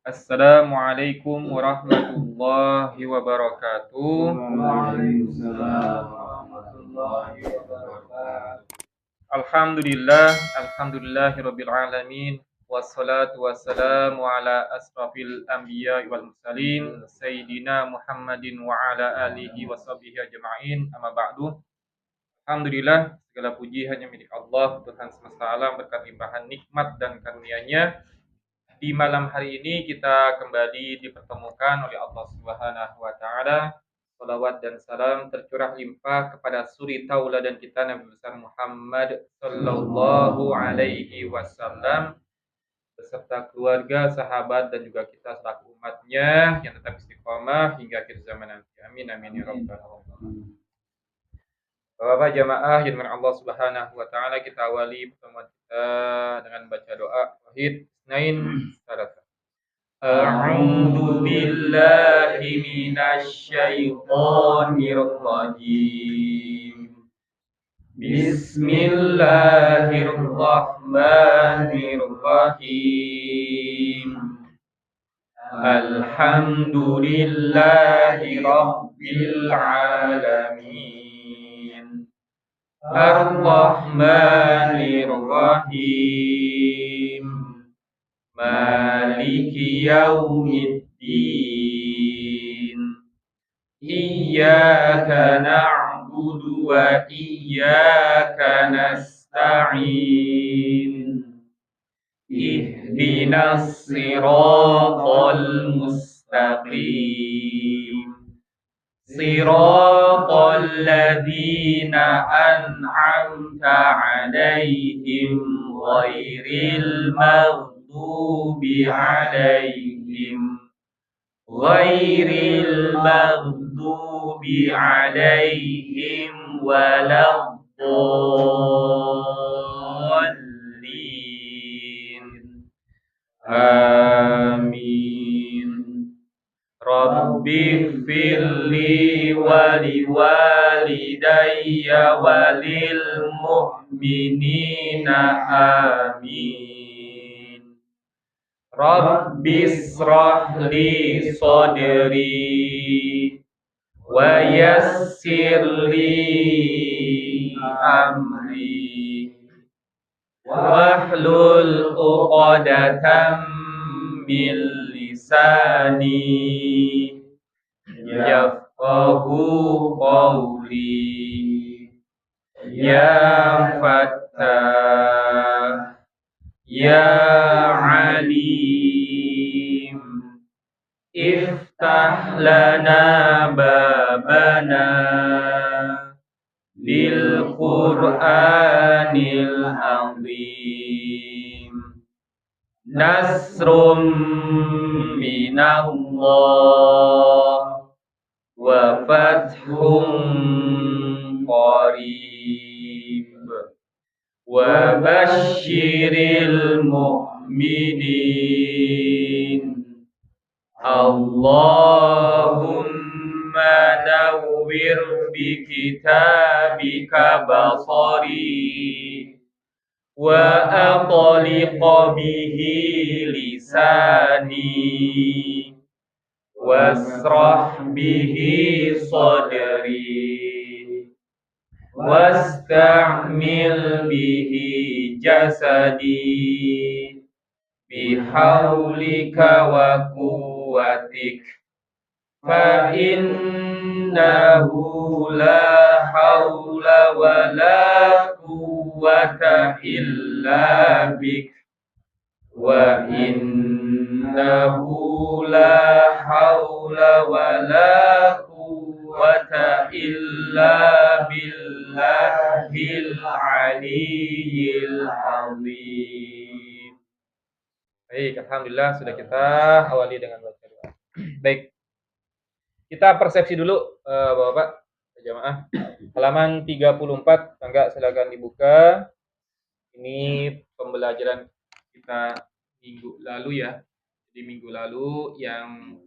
Assalamualaikum warahmatullahi wabarakatuh. Waalaikumsalam warahmatullahi wabarakatuh. Alhamdulillahirabbil alamin wassalatu wassalamu ala asrafil anbiya'i wal mursalin sayyidina Muhammadin wa ala alihi washabihi ajma'in. Amma ba'du. Alhamdulillah, segala puji hanya milik Allah, Tuhan semesta alam, berkat limpahan nikmat dan karunia-Nya. Di malam hari ini kita kembali dipertemukan oleh Allah Subhanahu wa taala. Salawat dan salam tercurah limpah kepada suri tauladan kita Nabi besar Muhammad sallallahu alaihi wasallam beserta keluarga, sahabat dan juga kita selaku umatnya yang tetap istiqomah hingga akhir zaman nanti. Amin amin ya rabbal alamin. Bapak jamaah yang dimana Allah Subhanahu wa taala, kita awali pertemuan kita dengan baca doa Wahid Isnain Salasa. A'udzu billahi minasy syaithanir rajim. Bismillahirrahmanirrahim. Alhamdulillahi rabbil alamin. Ar-Rahmanir Rahim. Maliki yaumiddin. Iyyaka na'budu wa iyyaka nasta'in. Ihdinas siratal mustaqim. Siratal ladzina an'amta 'alaihim ghairil maghdubi 'alaihim waladdallin. Amin. Rabbighfirli wa liwalidayya walil mu'minina amin. Rabbishrah li sadri wa yassir li amri wahlul 'uqdatam min lisani yafqahu qawli. Ya Fattah, Ya Alim, iftah lana babana bil Qur'anil azim. Nasrum minallah wa fathum qarib wa basyiril mu'minin. Allahumma nawwir bi kitabika basari wa aqliq bihi lisani wasrah bihi sadri wasta'mil bihi jasadi bihaulika wa quwwatik fa innahu la haula wa la quwwata illa bik wa innahu la haula wa la quwwata illa billahil aliyyil azim. Baik, alhamdulillah sudah kita awali dengan baca doa. Baik, kita persepsi dulu Bapak jamaah. Halaman 34, enggak silakan dibuka. Ini pembelajaran kita minggu lalu ya. Jadi minggu lalu yang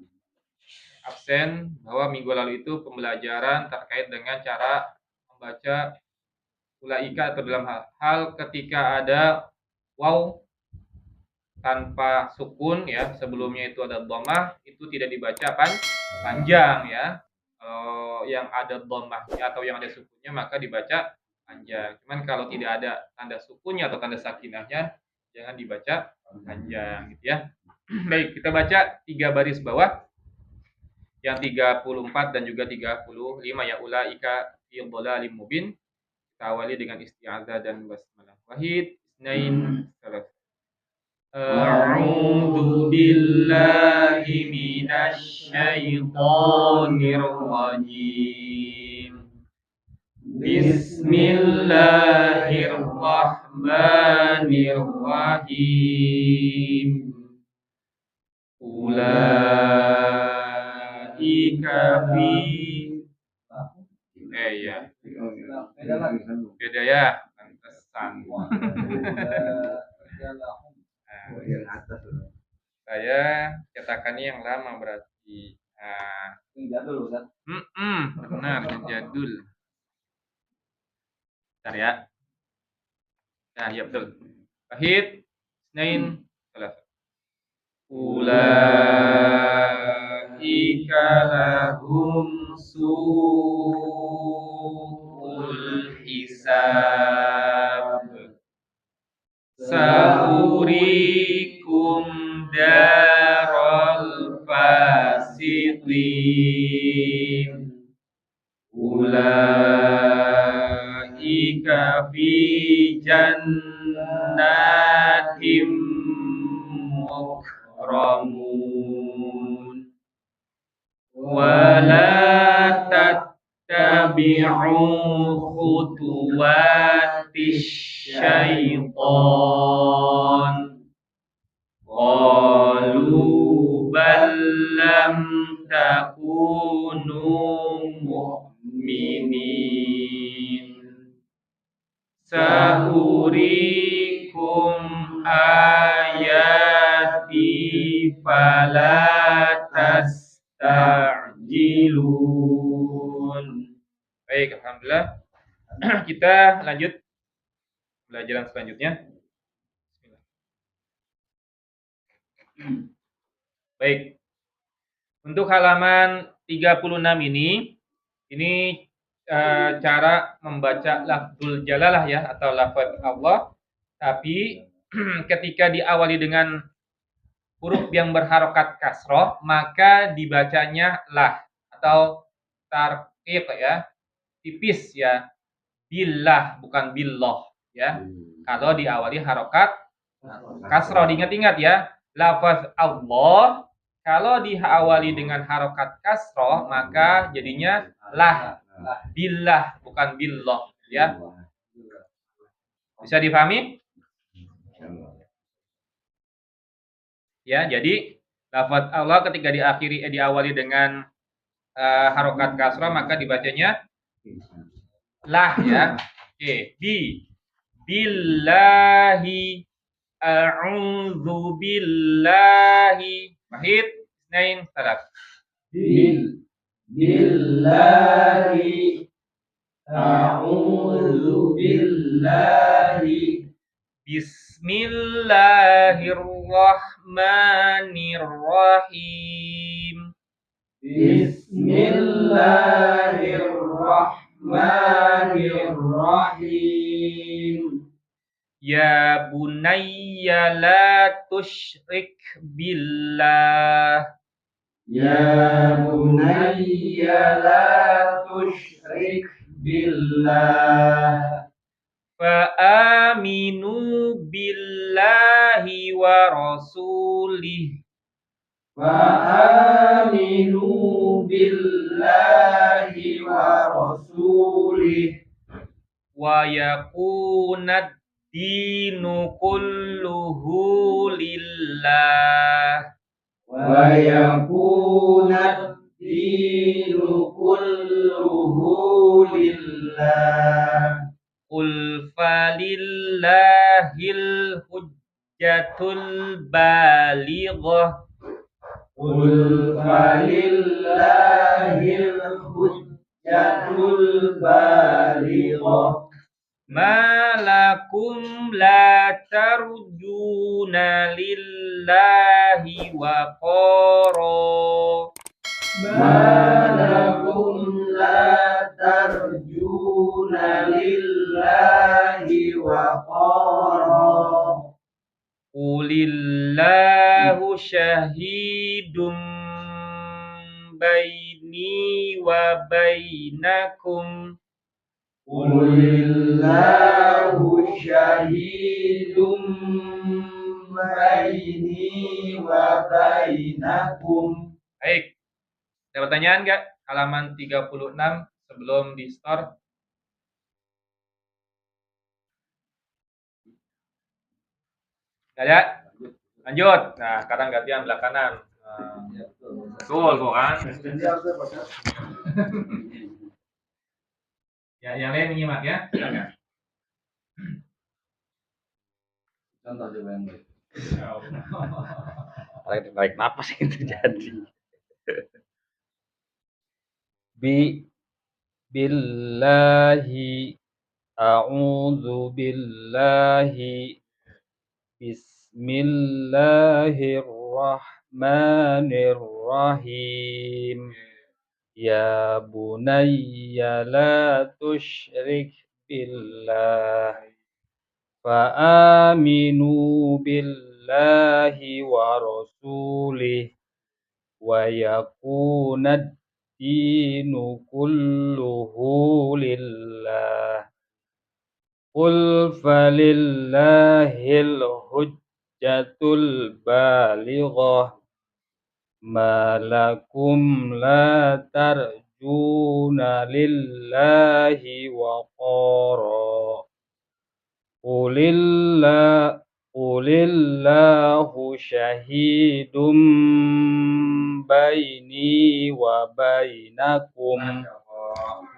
absen, bahwa minggu lalu itu pembelajaran terkait dengan cara membaca ulaika atau dalam hal ketika ada waw tanpa sukun ya, sebelumnya itu ada dhammah, itu tidak dibaca panjang ya. Kalau yang ada dhammahnya atau yang ada sukunnya maka dibaca panjang. Cuman kalau tidak ada tanda sukunnya atau tanda sakinahnya jangan dibaca panjang gitu ya. Baik, kita baca 3 baris bawah yang 34 dan juga 35 ya, ulaika fi dhalalim mubin. Kita awali dengan isti'adzah dan basmalah. Wahid, isnain, salat. A'udzu billahi minasy syaithanir rajim. Bismillahirrahmanirrahim. Ulaika fi ya. Beda ya, pantesan. Saya cetakannya yang lama berarti. Nah, yang jadul, Ustaz. Benar, yang jadul. Bentar ya. Nah, ya betul. Wahid, isnain, salat. Ulaika lahum su'ul hisab. Saurikum daral fasiqin. Ulaika fi jannatim mukramun. Wala tattabi'u khutuwatis syaitan. Qalu bal lam takunu mu'minin. Sahurikum ayati fala tasta'jilun. Baik, alhamdulillah. Kita lanjut pelajaran selanjutnya. Baik. Untuk halaman 36 ini cara membaca lafzul jalalah ya, atau lafaz Allah. Tapi ketika diawali dengan huruf yang berharokat kasroh, maka dibacanya lah atau tarqiq ya, tipis ya, billah bukan billah ya. Kalau diawali harokat kasroh, diingat-ingat ya, lafaz Allah kalau diawali dengan harokat kasroh maka jadinya lah, billah bukan billah ya. Bisa dipahami? Ya, jadi lafaz Allah ketika diawali dengan harokat kasroh maka dibacanya lah ya. Oke, billahi, a'udzu billahi. Wahid, isnain, salat. Billahi, a'udzu billahi. Bismillahirrahmanirrahim. Bismillahirrahmanirrahim. Ya bunayya la tusyrik billah. Ya bunayya la tusyrik billah. Fa'aminu billahi wa rasulih. Fa'aminu billahi wa rasulih. Wa yakunad dinu kulluhu lillah. Wa yakunad dinu kulluhu lillah. Qul falillahil hujjatul balighah. Qul falillahil hujjatul balighah. Malakum la tarjuna lillahi waqara. Malakum la tarjuna lillahi waqara. Qulillahu syahidum baini wa bainakum. Qulillahu syahidum baini wa bainakum. Baik. Ada pertanyaan nggak? Halaman 36 sebelum di store. Nggak ada? Lanjut. Nah, sekarang gantian belah kanan. Betul kok kan? Ya, yang lain menyimak ya. Silakan. Contoh coba yang baik. Tarik napas yang terjadi. Billahi a'udzu billahi bismillahirrahmanirrahim. Ya bunayya la tusyrik billah fa'aminu billahi wa rasulih wa yakunad dinu kulluhu lillah. Qul falillahil hujjatul balighah. Ma lakum la tarjuna lillahi waqara. Qulillahu syahidum baini wa bainakum.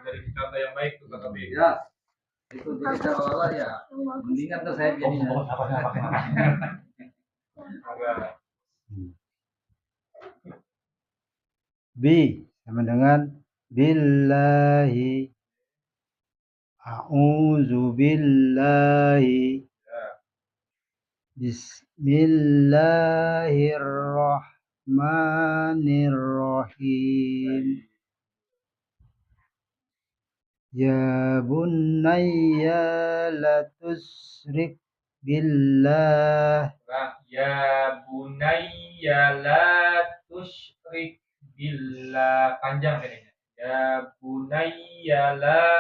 Dari kata yang baik itu kata baik. Ya. Itu jadi awal ya. Mendingan tuh saya jadinya. Sama dengan billahi, a'udzu billahi, bismillahirrahmanirrahim. Ya bunayya la tusyrik billah. Ya bunayya la tusyrik billah. Panjang kayaknya. Ya bunayya la.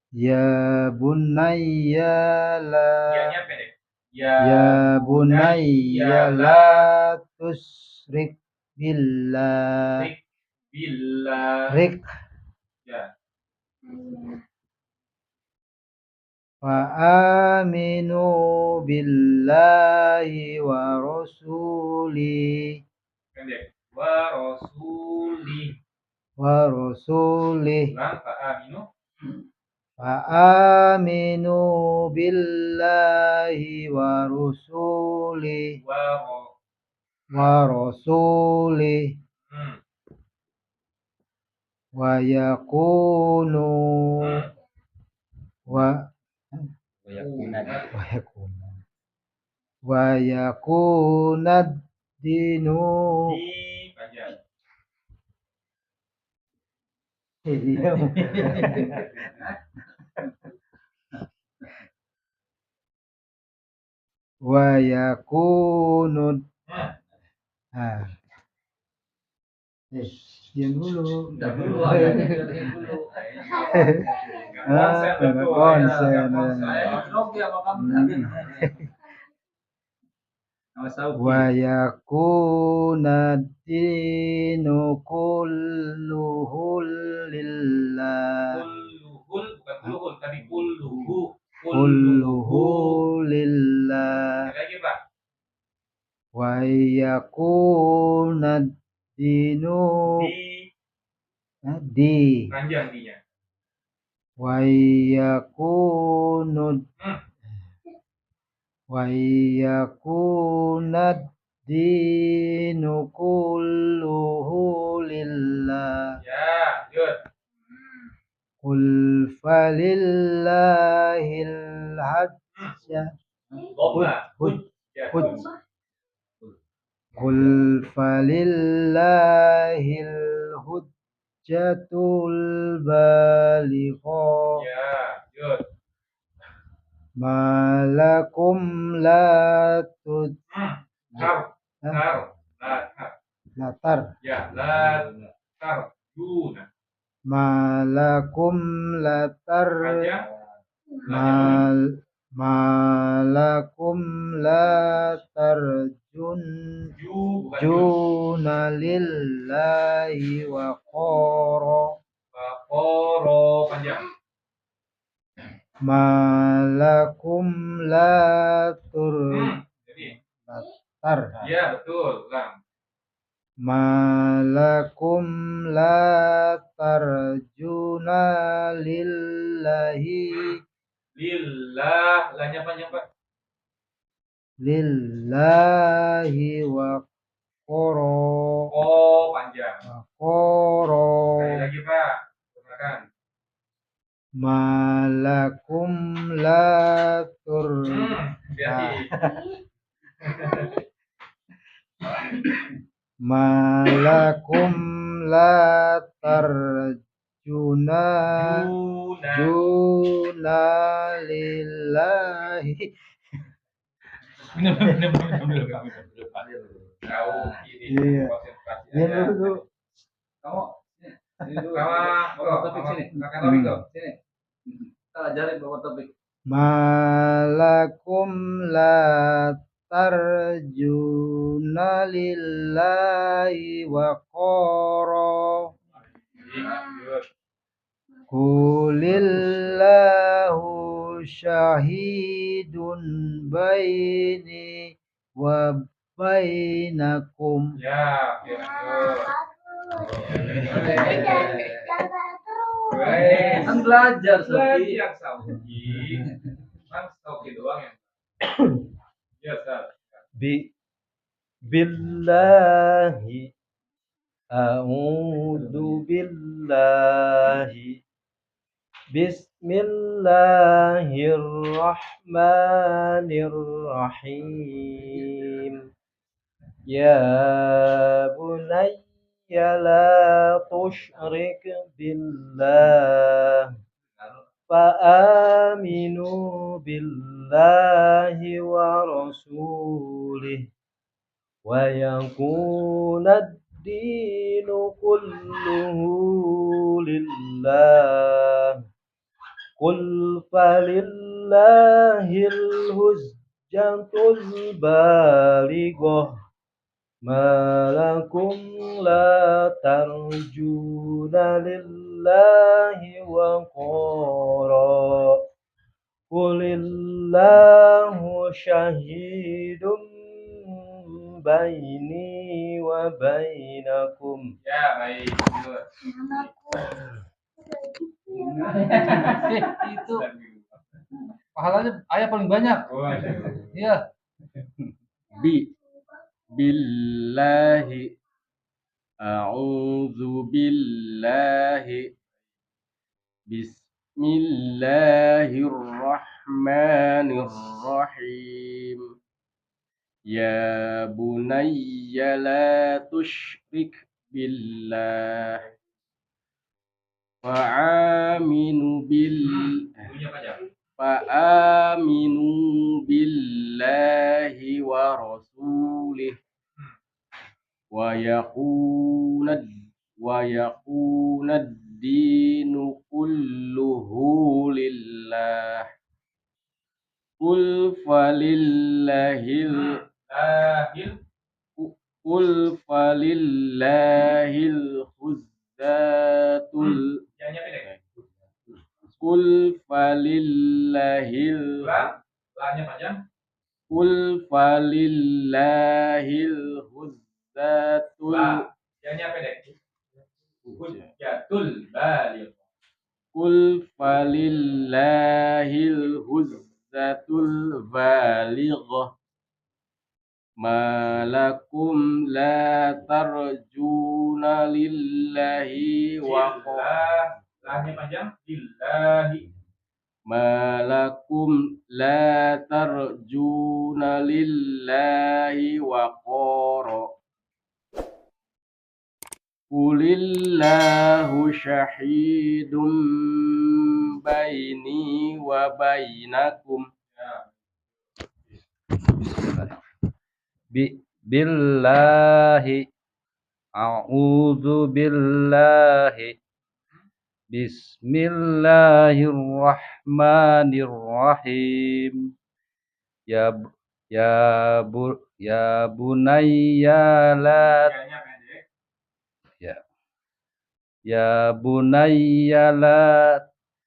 Ya bunayya la. Ya pendek. Ya bunayya la tusyrik billah. Billah. Rik. Ya. Wa aminu billahi wa rasuli. Pendek. Wa rasuli. Wa rasuli. Ulang, fa aminu. Fa aminu billahi wa rasuli. Wa rasuli. Wa yakunu. Wa yakunad dinu. Wa yakunud. Diam dulu. Konsen. Wa yakunad dinu kulluhu lillah. Kulluhul bukan kulluhul, tadi kulluhu. Kulluhu lillah. Lagi Pak. Wa yakunad dinu di. Panjang dinya. Wa yakunud. Wa yakunad dinu kulluhu lillah. Ya, good. Qul falillahil Dhamma. hujjatul Qul falillahil hujjatul balighah Ya, good. malakum la tud Tar. Hah? Tar. La tar. latar Ya, la tar. Yuna. malakum latar Aja. mal malakum la tarjun Ju bukan jun. juna lillahi wa qara Koro panjang. malakum la Jadi, latar ya betul. Ulang. malakum la tarjuna lillahi Lillah. Lanya panjang, Pak. lillahi wa qara Oh, panjang. Sekali qara lagi, Pak. Silakan. malakum la Hati-hati. malakum la tarjuna Juna. juna lillahi Tahu ini Iya. konsentrasi Ini aja. dulu. Kamu sini dulu. Sama Bawa topik sini. Kakak Taufik tuh. Sini. Kita ajarin bawa topik. malakum la tarjuna lillahi wa qara Good. Qulillahu syahidun baini wa bainakum Ya, good. Kan belajar Sofi. Belajar Sauki. Kan Sauki doang ya. Ya, Ustaz. billahi a'udzu billahi bismillahirrahmanirrahim ya bunayya la tusyrik billah fa'aminu billahi wa rasulih wa yakunad dinu kulluhu lillah qul falillahil hujjatul balighah malakum la tarjuna lillahi wa qara qulillahu syahidum baini wa bainakum Ya, baik. Good. Itu pahalanya ayah paling banyak. Waduh. Iya. billahi a'udzu billahi bismillahirrahmanirrahim ya bunayya la tusyrik billah fa'aminu Bunyinya panjang. fa'aminu billahi wa rasulih wa yakunad dinu kulluhu lillah qul falillahil huzzatul Yang pendek. qul falillahil Lanya panjang. qul falillahil huzzatul Yang pendek. Hujjatul baligh. qul falillahil huzzatul balighah malakum la tarjuna lillahi wa Lahnya panjang. Lillahi. Malakum la tarjuna lillahi waqara. Qulillahu syahidum baini wa bainakum. Billahi. A'udzu billahi. Bismillahirrahmanirrahim. Ya bunayya la Kayaknya pendek. ya bunayya la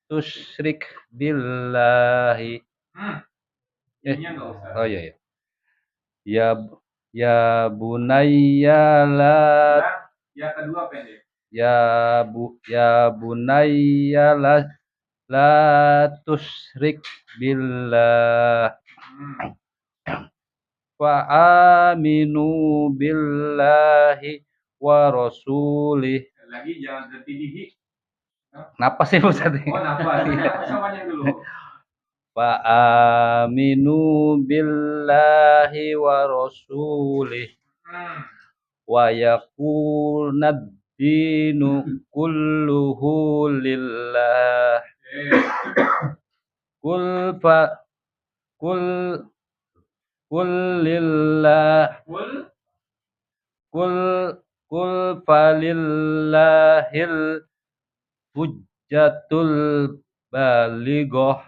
tusyrik billahi. Ini enggak usah. Oh iya. Ya bunayya la Ya kedua pendek. ya bunayya la tusyrik billah. Wa aminu billahi wa rasulih. Lagi jangan berhenti di hi. Kenapa sih Ustaz? Oh, nafas. Nafas samanya dulu. Wa aminu billahi wa rasulih wa yakunad dinu kulluhu lillah. Kul lillah. Kul falillahil hujjatul balighah.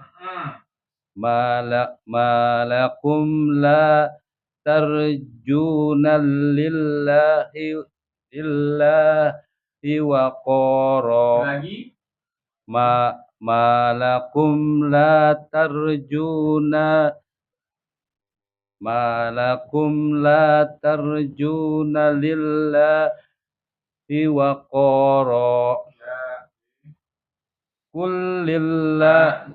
Malakum la tarjuna lillahi waqara. Lagi. Malakum la tarjuna lillahi waqara. Qul lillah.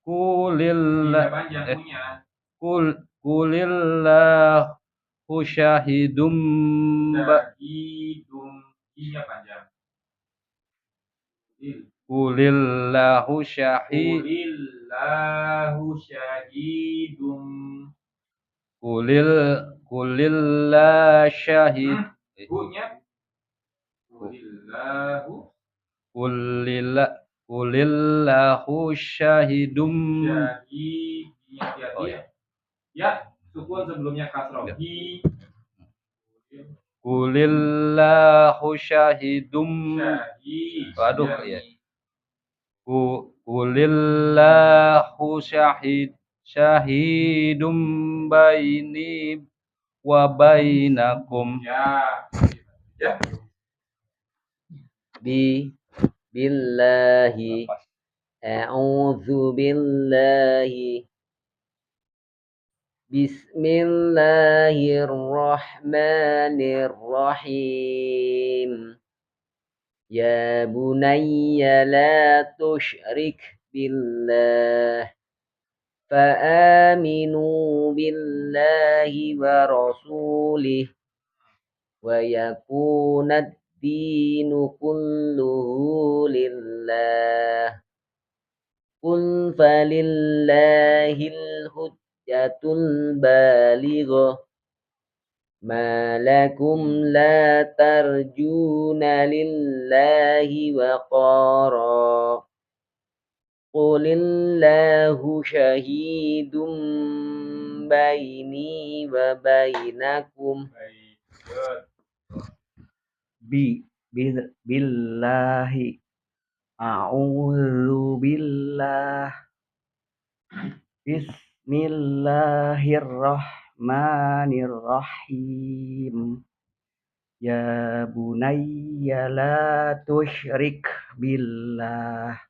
Qulillah. Qulillahu syahidum Iya panjang. Qulillahu syahidum. Qulillah syahid. Bu-nya. Qulillahu syahidum. Oh, ya. Ya, sukun sebelumnya kasroh. Qulillahu syahidum. Waduh ya. Qulillahu syahidum baini wa bainakum. Ya. Billahi. A'udzu billahi. Bismillahirrahmanirrahim. Ya bunayya la tusyrik billah. Fa'aminu billahi wa rasulih. Wa yakunad dinu kulluhu lillah. Qul falillahil hujjatul balighah. Ma lakum la tarjuna lillahi waqara. Qulillahu syahidum baini wa bainakum. Billahi. A'udzu billah. Bismillahirrahmanirrahim. Ya bunayya la tusyrik billah.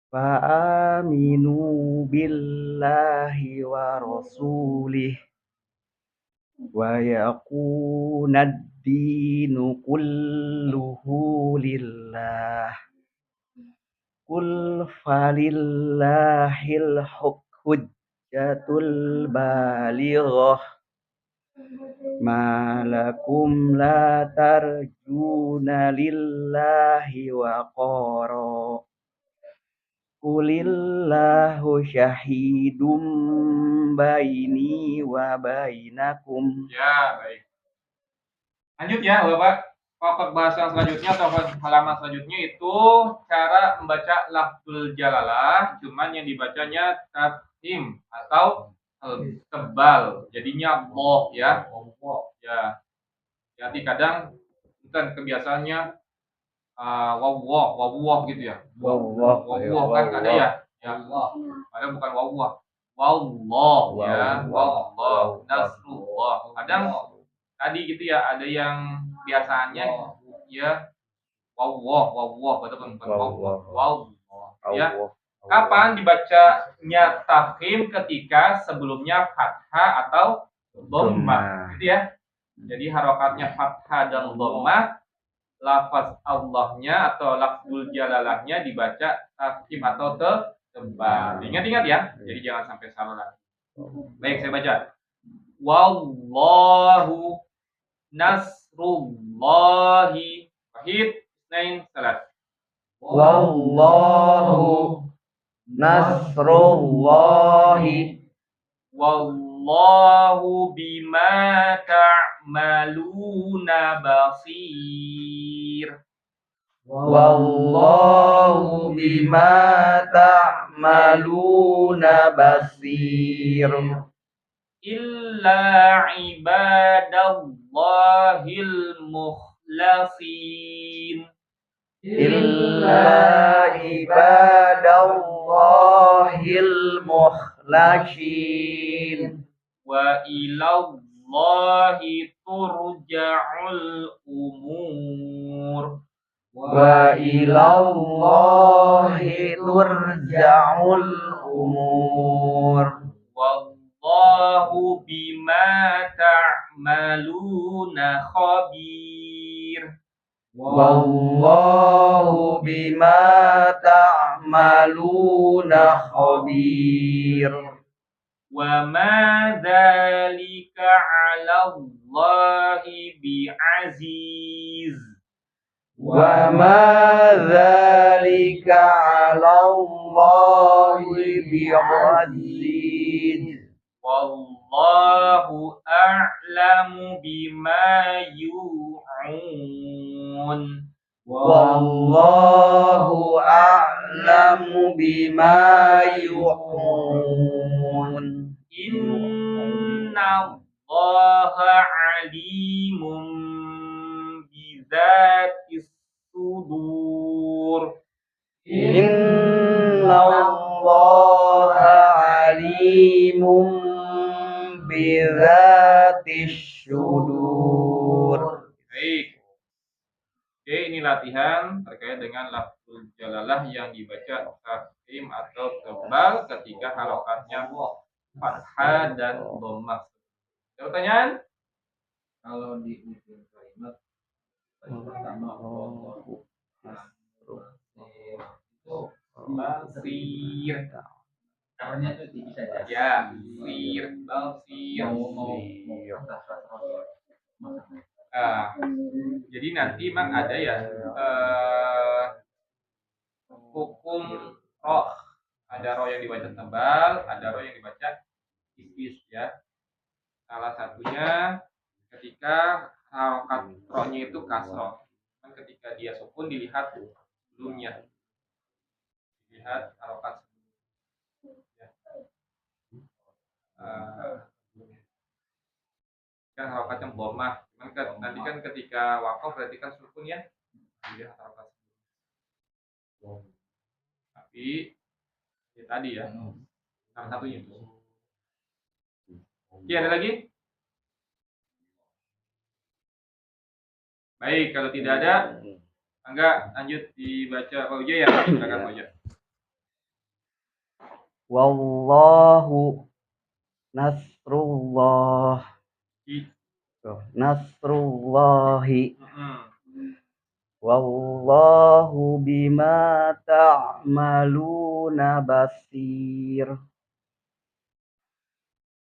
Fa'aminu billahi wa rasulih. Wa yakunad dinu kulluhu lillah. Qul falillahil hujjatul balighah. Malakum la tarjuna lillahi waqara. Qulillahu syahidum baini wa bainakum. Ya, baik. Lanjut ya, Bapak. Pokok bahasa selanjutnya atau halaman selanjutnya itu cara membaca lafzul jalalah, cuman yang dibacanya tafhim atau tebal. Jadinya boh ya. Ya. Jadi kadang bukan kebiasaannya wawwah gitu ya. Wawwah kan ada ya. Ya. Ada bukan wawwah. Wallah ya. Wallah. Nasrullah. Kadang tadi gitu ya, ada yang biasanya ya wawwah betul bukan wawwah ya. Kapan dibacanya tafkhim? Ketika sebelumnya fathah atau dhammah gitu ya. Jadi harokatnya fathah dan dhammah, lafaz Allahnya atau lafzul jalalahnya dibaca tafkhim atau tebal. Ingat-ingat ya. Jadi jangan sampai salah. Baik, saya baca. Wallahu nasrullahi. Wahid, isnain, salat. Wallahu nasrullahi. Wallahu bima ta'maluna basir. Wallahu bima ta'maluna basir. Illa ibadallahil mukhlasin. Illa ibadallahil mukhlasin. Wa ilallahi turja'ul umur. Wa ilallahi turja'ul umur. Wallahu bima ta'maluna khabir. Wallahu bima ta'maluna khabir. Wa ma dzalika 'ala Allahi bi'aziz. Wa ma dzalika 'ala Allahi bi'aziz. Wallahu a'lamu bima yu'un. Wallahu a'lamu bima yu'un. Inna Allaha alimun bizatis sudur. Inna Allaha alimun bizatis sudur. Baik. Oke, ini latihan terkait dengan lafzul jalalah yang dibaca tafkhim atau tebal ketika harokatnya fathah dan dhammah. Ada pertanyaan? Kalau di ujung kalimat pertama Allahu itu Basir. caranya itu bisa Ya, basir, basir. Jadi nanti memang ada ya hukum roh. Ada roh yang dibaca tebal, ada roh yang dibaca tipis ya. Salah satunya ketika harokat rohnya itu kasroh. Kan ketika dia sukun dilihat sebelumnya. Dilihat harokat sebelumnya. Kan harokatnya dhammah. Nanti kan ketika wakaf berarti kan sukun ya. Dilihat harokat sebelumnya. Tapi ya tadi ya. Salah satunya itu. Oke, ada lagi? Baik, kalau tidak ada, enggak lanjut dibaca Pak Uja ya. Silakan Pak Uja. Wallahu nasrullah. Nasrullahi. Wallahu bima ta'maluna basir.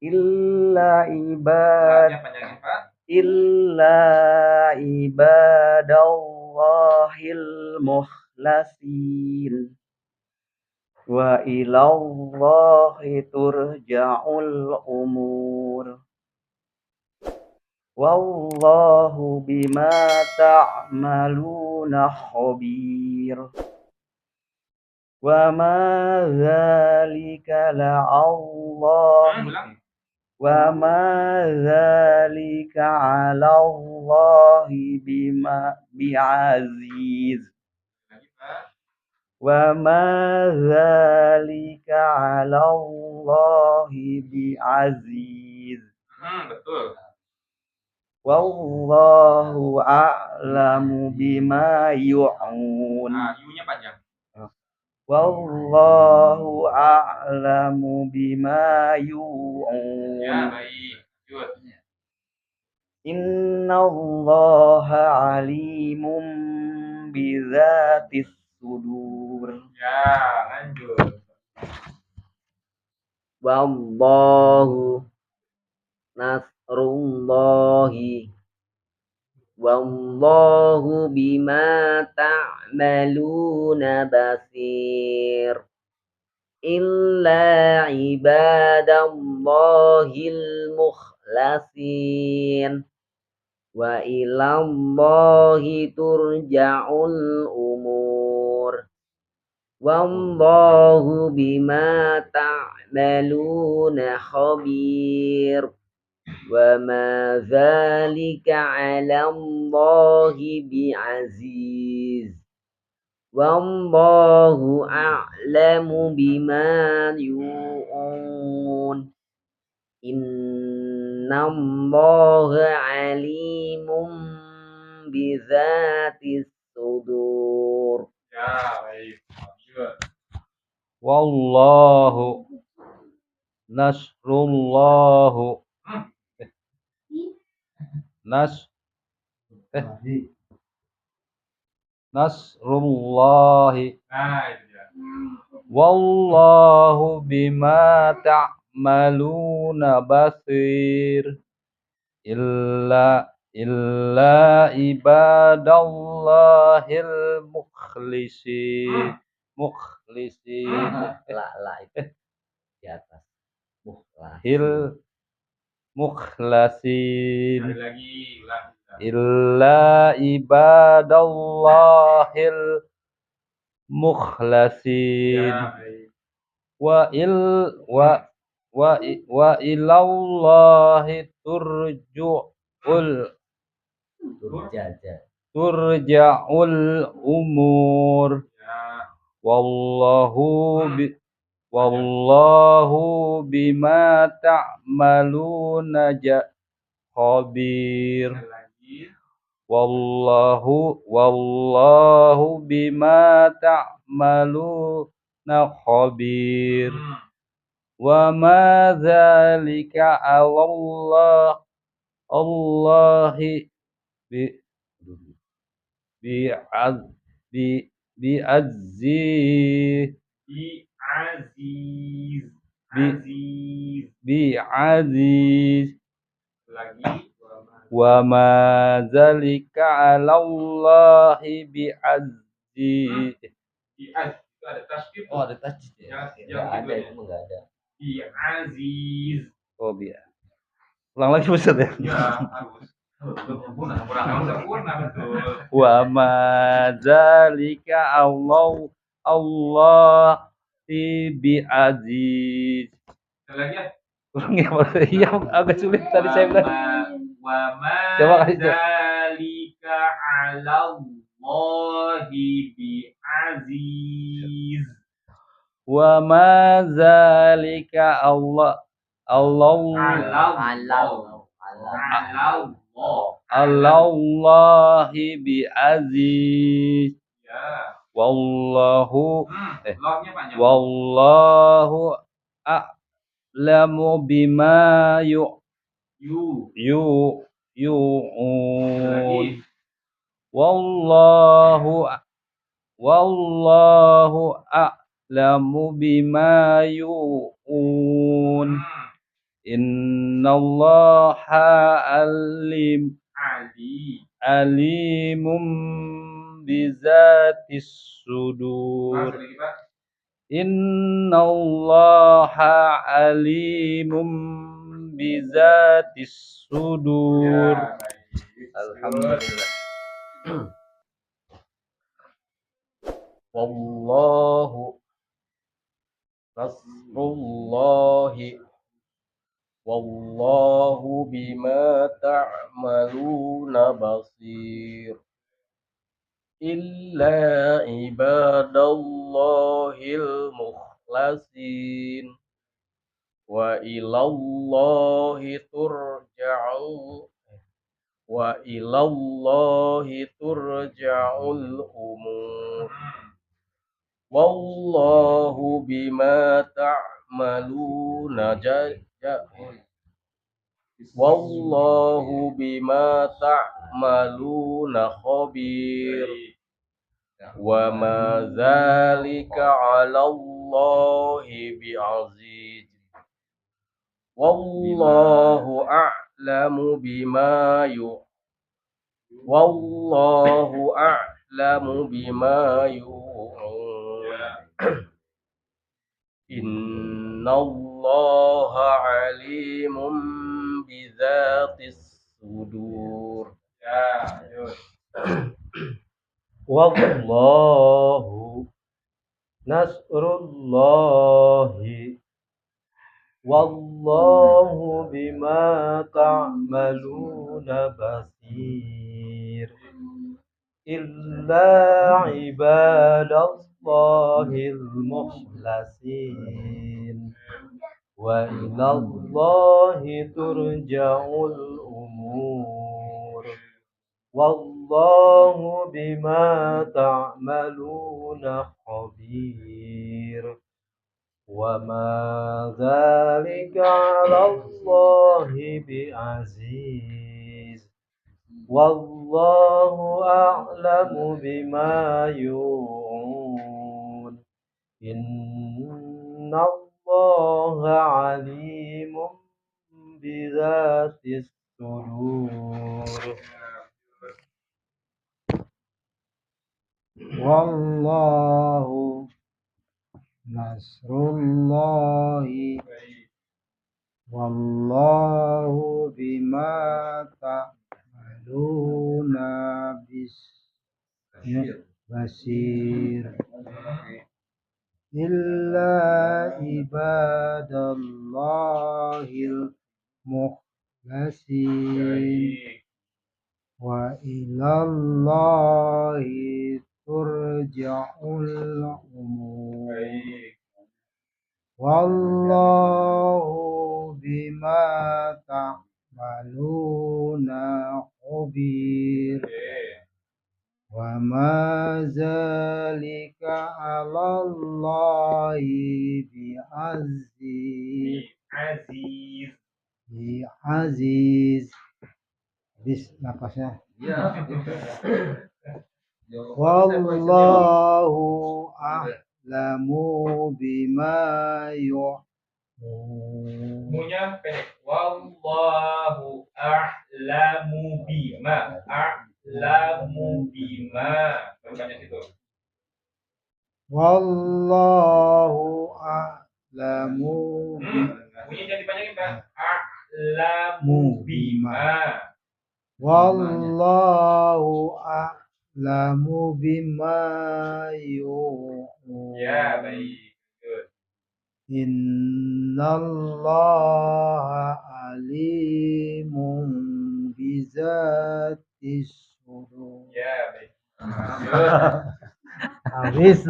Illa ibad Panjangin Pak. إلا عباد الله المخلصين وإلى الله ترجع الأمور والله بما تعملون خبير وما ذلك على الله بعزيز وما ذلك على الله بعزيز Betul. Wallahu a'lamu bima yu'un. Nah, U-nya panjang. Wallahu a'lamu bima yu'un. Ya, baik. Lanjut. Innallaha alimun bizatis sudur. Ya, lanjut. Wallahu nasrullahi wallahu bima ta'maluna basir illa ibadallahil mukhlasin wa ilallahi turja'ul umur wallahu bima ta'maluna khabir wa ma dzalika 'ala Allahi bi'aziz wallahu a'lamu bima yu'un innallaha 'alimun bizatis sudur. Ya, baik. Lanjut. Wallahu nasrullahu nasrullahi Nah, itu dia. wallahu bima ta'maluna basir illa ibadallahil mukhlisin La itu di atas. mukhlasin Sekali lagi, ulang. illa ibadallahil mukhlasin Ya, baik. wa ilallahi turja'ul umur Ya. wallahu bima ta'maluna khabir Sekali lagi. wallahu bima ta'maluna khabir wa ma dzalika 'ala Allahi bi'aziz bi'aziz Lagi. wa ma dzalika 'ala Allahi bi'aziz. Bi'az. Itu ada tasydid. Oh, ada tasydid ya? Yang Ada itu enggak ada. Bi'aziz. Oh, biar. Ulang lagi Ustaz ya. Ya, harus. Sempurna, betul. Wa ma dzalika Allah bi'aziz. Sekali lagi ya. Ulang ya, Pak. Iya, agak sulit tadi saya bilang. Wa ma Coba kasih, Cok. dzalika 'ala Allahi bi'aziz. Wa ma dzalika Allahi bi'aziz. Ya. Wallahu Longnya panjang. wallahu a'lamu bima yu'un. Lagi. Wallahu a'lamu bima yu'un. Innallaha Ali. alimum bizatis sudur. Mas lagi Pak. Innallaha alimum bizatis sudur. Ya, baik. Alhamdulillah. Wallahu nasrullahi wallahu bima ta'maluna basir illa ibadallahil mukhlasin wa ilallahi turja'ul umur wallahu bima ta'maluna wallahu bima ta'maluna khabir wa ma dzalika 'ala Allahi bi'aziz wallahu a'lamu bima yu'un innallaha 'alimun bizatis sudur. Ya, yuk. Wallahu nasrullahi wallahu bima ta'maluna basir illa ibadallahil mukhlasin wa ilallahi turja'ul umur wallahu bima ta'maluna khabir wa ma dzalika 'ala Allahi bi'aziz wallahu a'lamu bima yu'un innallaha 'alimun bizatis sudur. Wallahu nasrullahi wallahu bima ta'maluna basir illa ibadallahil mukhlasin wa ilallahi turja'ul umur wallahu bima ta'maluna khabir wa ma zalika 'ala Allahi bi'aziz habis napasnya. Ya. Wallahu a'lamu bima yu'un. Munya pendek. Wallahu a'lamu bima. A'lamu bima. Baru banyak situ. Wallahu a'lamu Bunyi jangan dipanjangin Pak. A'lamu bima. wallahu a'lamu bima yu'un. Ya, baik. Good. Innallaha alimun bizatis sudur. Ya, baik. Good. Habis.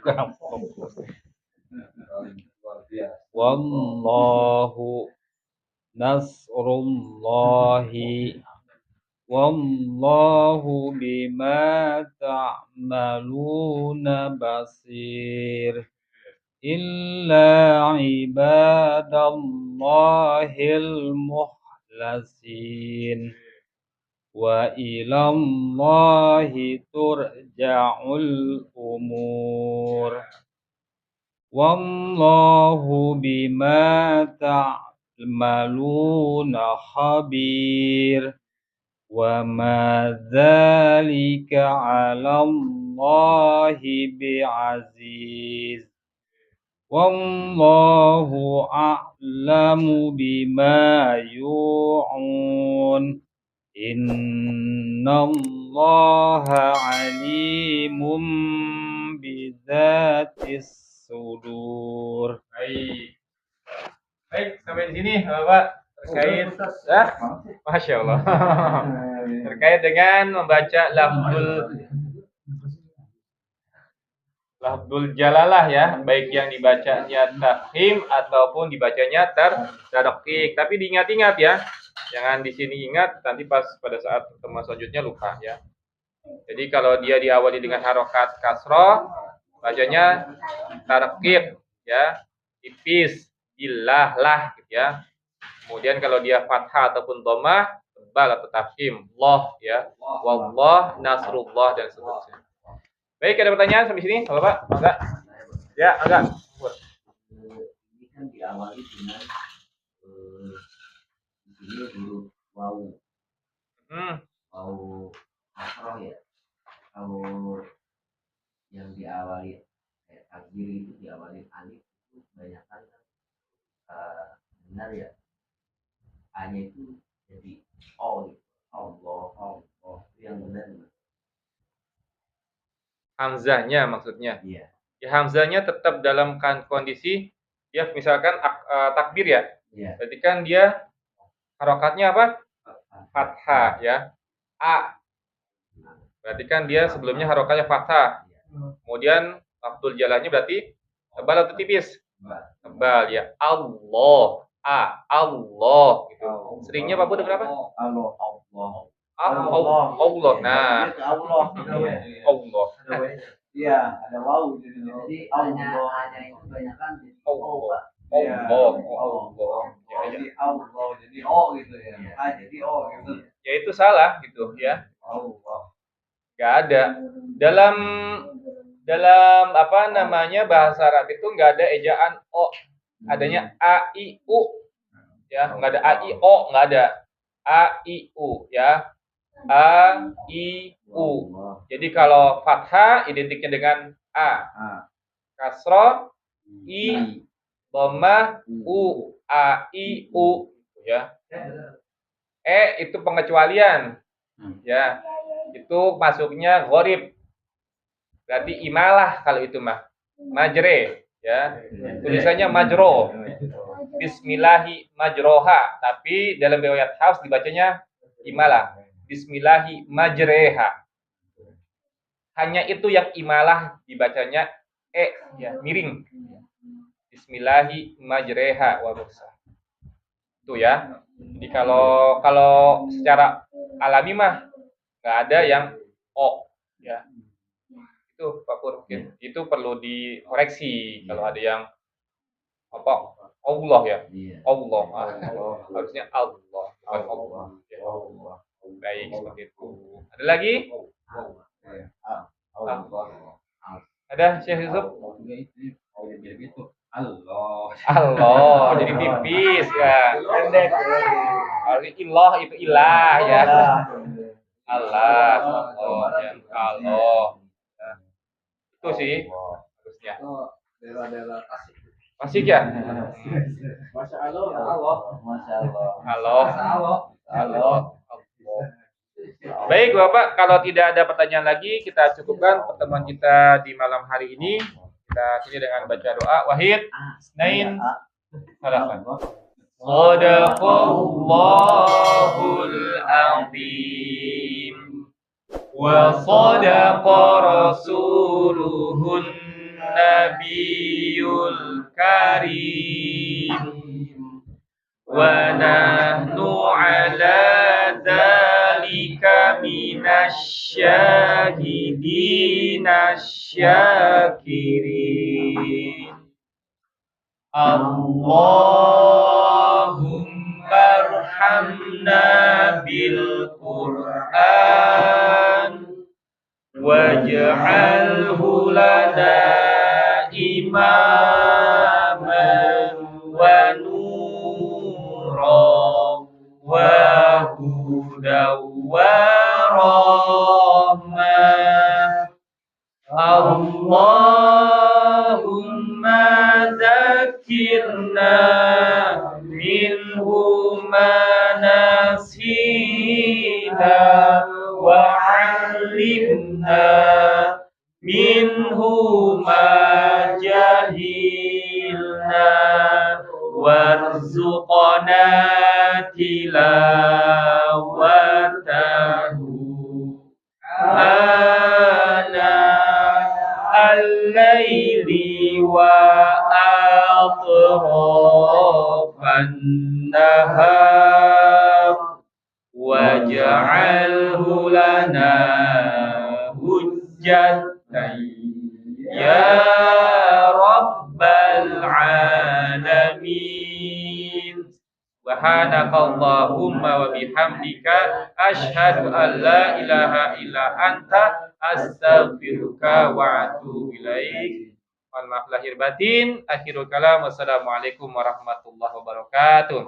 Kurang fokus. Luar biasa. Wallahu nasrullahi wallahu bima ta'maluna basir illa ibadallahil mukhlasin wa ilallahi turja'ul umur wallahu bima ta'maluna khabir. Wa ma dzalika 'ala Allahi bi'aziz. Wallahu a'lamu bima yu'un. Innallaha 'alimun bizatis sudur. Baik, sampai di sini Bapak terkait Masya Allah. Terkait dengan membaca lafzul jalalah ya, baik yang dibacanya tafkhim ataupun dibacanya tarqiq. Tapi diingat-ingat ya. Jangan di sini ingat nanti pas pada saat pertemuan selanjutnya lupa ya. Jadi kalau dia diawali dengan harokat kasroh, bacanya tarqiq ya, tipis, lah gitu ya. Kemudian kalau dia fathah ataupun dhammah, tebal atau tafkhim, Allah ya, wallah, nasrullah dan seterusnya. Baik, ada pertanyaan sampai sini, Bapak? Enggak? Ya, enggak. Ini kan diawali dengan di sini huruf wawu. Wawu kasroh ya. Kalau yang diawali takbir itu diawali alif itu kebanyakan benar ya. A-nya itu jadi O gitu. Allah itu yang benar. Hamzahnya maksudnya. Iya. Ya, hamzahnya tetap dalam kondisi ya misalkan takbir ya. Iya. Berarti kan dia harokatnya apa? Fathah ya. A. Berarti kan dia sebelumnya harokatnya fathah. Kemudian lafzul jalahnya berarti tebal atau tipis? Tebal ya. Allah. Allah gitu. Seringnya Pak Bu berapa? Allah. Allah. Nah, Allah. Allah. Iya, ada wawu jadi Allah. Hanya itu kebanyakan Allah. Iya. Allah. Jadi Allah jadi O gitu ya. Jadi O gitu. Ya itu salah gitu ya. Allah. Gak ada dalam apa namanya bahasa Arab itu nggak ada ejaan O, adanya A I U ya, nggak ada A I O, nggak ada A I U ya, A I U. Jadi kalau fathah identiknya dengan A, kasroh I, dhammah U, A I U ya. Itu pengecualian ya, itu masuknya gharib. Berarti imalah kalau itu mah. Majre ya. Tulisannya majro. Bismillahi majroha, tapi dalam riwayat Hafs dibacanya imalah. Bismillahi majreha. Hanya itu yang imalah dibacanya ya, miring. Bismillahi majreha wa mursa. Itu ya. Jadi kalau secara alami mah nggak ada yang O ya. Itu Pak Pur mungkin itu perlu dikoreksi kalau ada yang apa Allah ya. Allah. Harusnya Allah bukan Allah. Ya. Baik seperti itu. Ada lagi? Ada Syekh Yusuf? Allah jadi tipis ya. Pendek. Harusnya ilah itu ilah ya. Allah. Oh ya Allah. Itu sih harusnya. Daerah-daerah Tasik. Tasik ya? Masya Allah. Baik Bapak, kalau tidak ada pertanyaan lagi, kita cukupkan pertemuan kita di malam hari ini. Kita akhiri dengan baca doa. Wahid, Isnain, Salafan. Sadaqallahul azim. Wa sadaqa rasuluhun nabiyul karim. Wa nahnu ala dzalika minasyahidina syakirin. Allahumma arhamna bil Qur'an waj'alhu lana imam منه ما نسينا وعلمنا منه ما جهلنا وارزقنا تلاوته آناء الليل وأطراف النهار واجعله لنا حجة يا رب العالمين Subhanakallahumma wa bihamdika asyhadu an la ilaha illa anta astaghfiruka wa atubu ilaik. Mohon maaf lahir batin. Akhirul kalam. Wassalamualaikum warahmatullahi wabarakatuh.